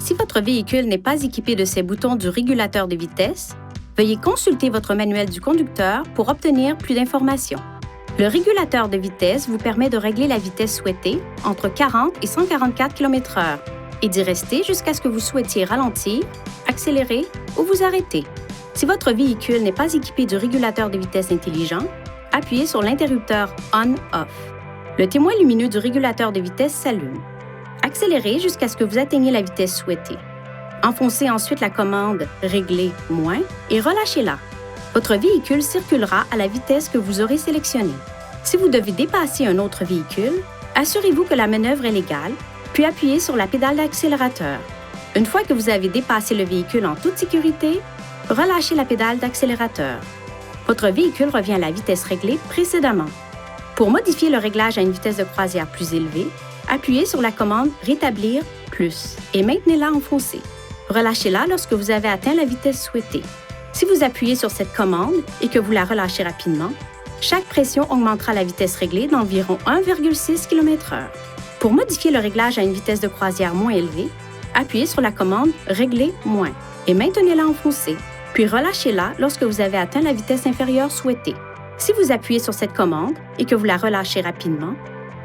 Si votre véhicule n'est pas équipé de ces boutons du régulateur de vitesse, veuillez consulter votre manuel du conducteur pour obtenir plus d'informations. Le régulateur de vitesse vous permet de régler la vitesse souhaitée entre 40 et 144 km/h et d'y rester jusqu'à ce que vous souhaitiez ralentir, accélérer ou vous arrêter. Si votre véhicule n'est pas équipé du régulateur de vitesse intelligent, appuyez sur l'interrupteur On/Off. Le témoin lumineux du régulateur de vitesse s'allume. Accélérez jusqu'à ce que vous atteigniez la vitesse souhaitée. Enfoncez ensuite la commande « Régler moins » et relâchez-la. Votre véhicule circulera à la vitesse que vous aurez sélectionnée. Si vous devez dépasser un autre véhicule, assurez-vous que la manœuvre est légale, puis appuyez sur la pédale d'accélérateur. Une fois que vous avez dépassé le véhicule en toute sécurité, relâchez la pédale d'accélérateur. Votre véhicule revient à la vitesse réglée précédemment. Pour modifier le réglage à une vitesse de croisière plus élevée, appuyez sur la commande « Rétablir plus » et maintenez-la enfoncée. Relâchez-la lorsque vous avez atteint la vitesse souhaitée. Si vous appuyez sur cette commande et que vous la relâchez rapidement, chaque pression augmentera la vitesse réglée d'environ 1,6 km/h. Pour modifier le réglage à une vitesse de croisière moins élevée, appuyez sur la commande « Régler moins » et maintenez-la enfoncée, puis relâchez-la lorsque vous avez atteint la vitesse inférieure souhaitée. Si vous appuyez sur cette commande et que vous la relâchez rapidement,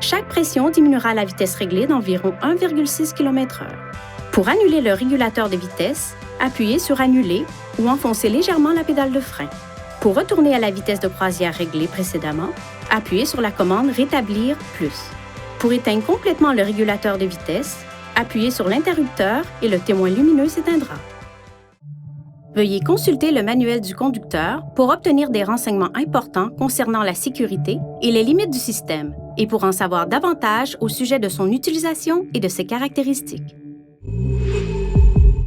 chaque pression diminuera la vitesse réglée d'environ 1,6 km/h. Pour annuler le régulateur de vitesse, appuyez sur « Annuler » ou enfoncez légèrement la pédale de frein. Pour retourner à la vitesse de croisière réglée précédemment, appuyez sur la commande « Rétablir plus ». Pour éteindre complètement le régulateur de vitesse, appuyez sur l'interrupteur et le témoin lumineux s'éteindra. Veuillez consulter le manuel du conducteur pour obtenir des renseignements importants concernant la sécurité et les limites du système et pour en savoir davantage au sujet de son utilisation et de ses caractéristiques.